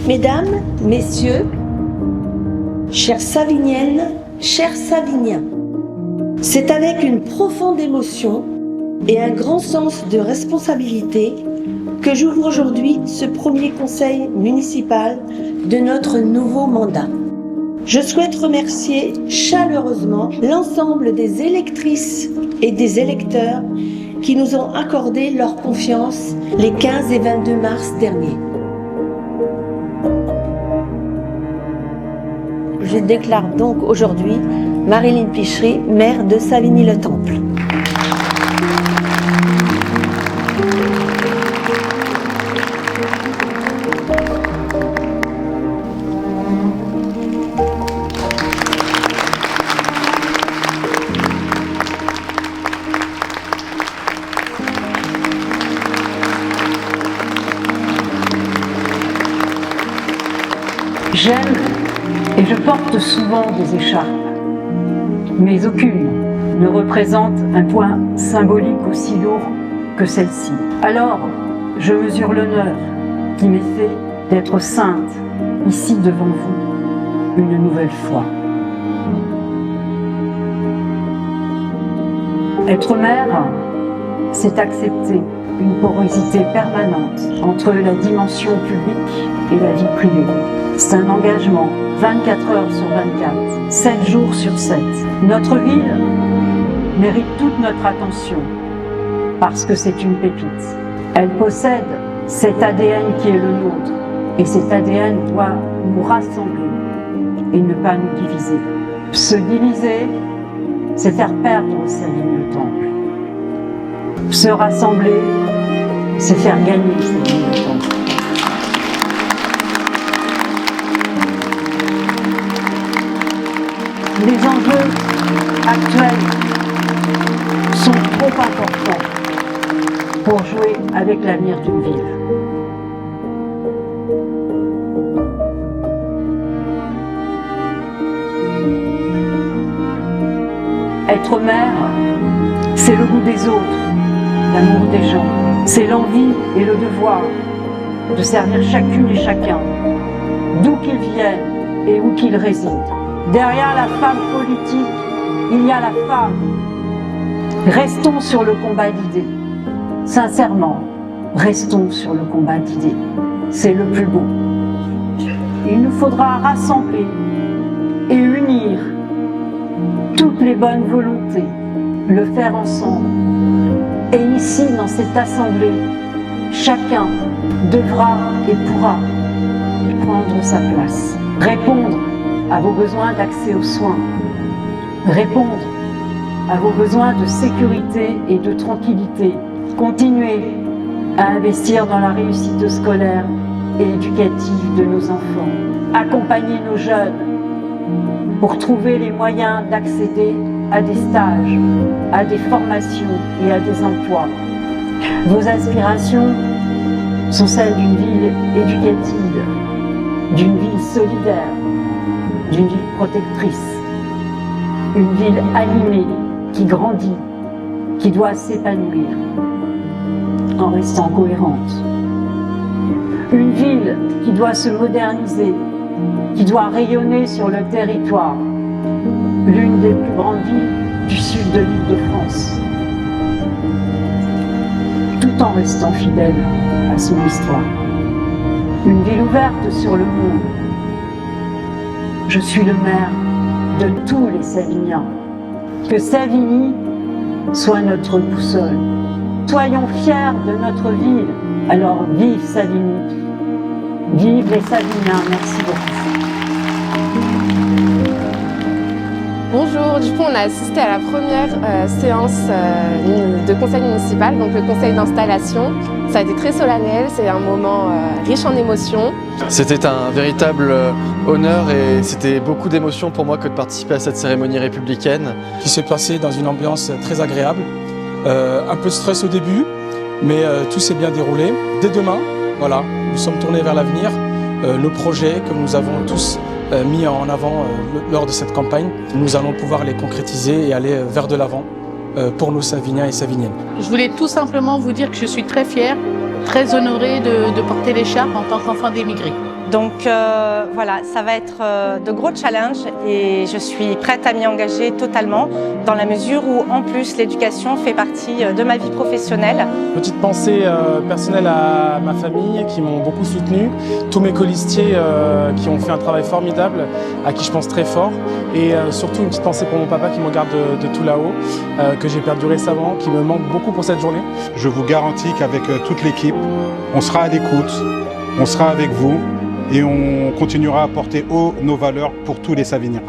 Mesdames, Messieurs, chères Saviniennes, chers Saviniens, c'est avec une profonde émotion et un grand sens de responsabilité que j'ouvre aujourd'hui ce premier conseil municipal de notre nouveau mandat. Je souhaite remercier chaleureusement l'ensemble des électrices et des électeurs qui nous ont accordé leur confiance les 15 et 22 mars derniers. Je déclare donc aujourd'hui Marilyn Pichery, maire de Savigny-le-Temple. J'aime et je porte souvent des écharpes, mais aucune ne représente un poids symbolique aussi lourd que celle-ci. Alors, je mesure l'honneur qui m'est fait d'être sainte ici devant vous une nouvelle fois. Être mère, c'est accepter une porosité permanente entre la dimension publique et la vie privée. C'est un engagement 24 heures sur 24, 7 jours sur 7. Notre ville mérite toute notre attention parce que c'est une pépite. Elle possède cet ADN qui est le nôtre et cet ADN doit nous rassembler et ne pas nous diviser. Se diviser, c'est faire perdre Savigny-le-Temple. Se rassembler, c'est faire gagner Savigny-le-Temple. Les enjeux actuels sont trop importants pour jouer avec l'avenir d'une ville. Être maire, c'est le goût des autres, l'amour des gens. C'est l'envie et le devoir de servir chacune et chacun, d'où qu'ils viennent et où qu'ils résident. Derrière la femme politique, il y a la femme. Restons sur le combat d'idées. Sincèrement, restons sur le combat d'idées. C'est le plus beau. Il nous faudra rassembler et unir toutes les bonnes volontés, le faire ensemble. Et ici, dans cette assemblée, chacun devra et pourra prendre sa place. Répondre à vos besoins d'accès aux soins, répondre à vos besoins de sécurité et de tranquillité, continuer à investir dans la réussite scolaire et éducative de nos enfants, accompagner nos jeunes pour trouver les moyens d'accéder à des stages, à des formations et à des emplois. Vos aspirations sont celles d'une ville éducative, d'une ville solidaire, d'une ville protectrice, une ville animée qui grandit, qui doit s'épanouir en restant cohérente. Une ville qui doit se moderniser, qui doit rayonner sur le territoire, l'une des plus grandes villes du sud de l'Île-de-France, tout en restant fidèle à son histoire. Une ville ouverte sur le monde. Je suis le maire de tous les Saviniens. Que Savigny soit notre boussole. Soyons fiers de notre ville. Alors vive Savigny. Vive les Saviniens. Merci beaucoup. Bonjour, du coup on a assisté à la première séance de conseil municipal, donc le conseil d'installation. Ça a été très solennel, c'est un moment riche en émotions. C'était un véritable honneur et c'était beaucoup d'émotions pour moi que de participer à cette cérémonie républicaine. Qui s'est passée dans une ambiance très agréable, un peu de stress au début, mais tout s'est bien déroulé. Dès demain, voilà, nous sommes tournés vers l'avenir, nos projets que nous avons tous mis en avant lors de cette campagne. Nous allons pouvoir les concrétiser et aller vers de l'avant pour nos Saviniens et Saviniennes. Je voulais tout simplement vous dire que je suis très fière, très honorée de porter l'écharpe en tant qu'enfant d'émigré. Donc voilà, ça va être de gros challenges et je suis prête à m'y engager totalement dans la mesure où en plus l'éducation fait partie de ma vie professionnelle. Petite pensée personnelle à ma famille qui m'ont beaucoup soutenu, tous mes colistiers qui ont fait un travail formidable, à qui je pense très fort, et surtout une petite pensée pour mon papa qui me regarde de tout là-haut, que j'ai perdu récemment, qui me manque beaucoup pour cette journée. Je vous garantis qu'avec toute l'équipe, on sera à l'écoute, on sera avec vous et on continuera à porter haut nos valeurs pour tous les Saviniens.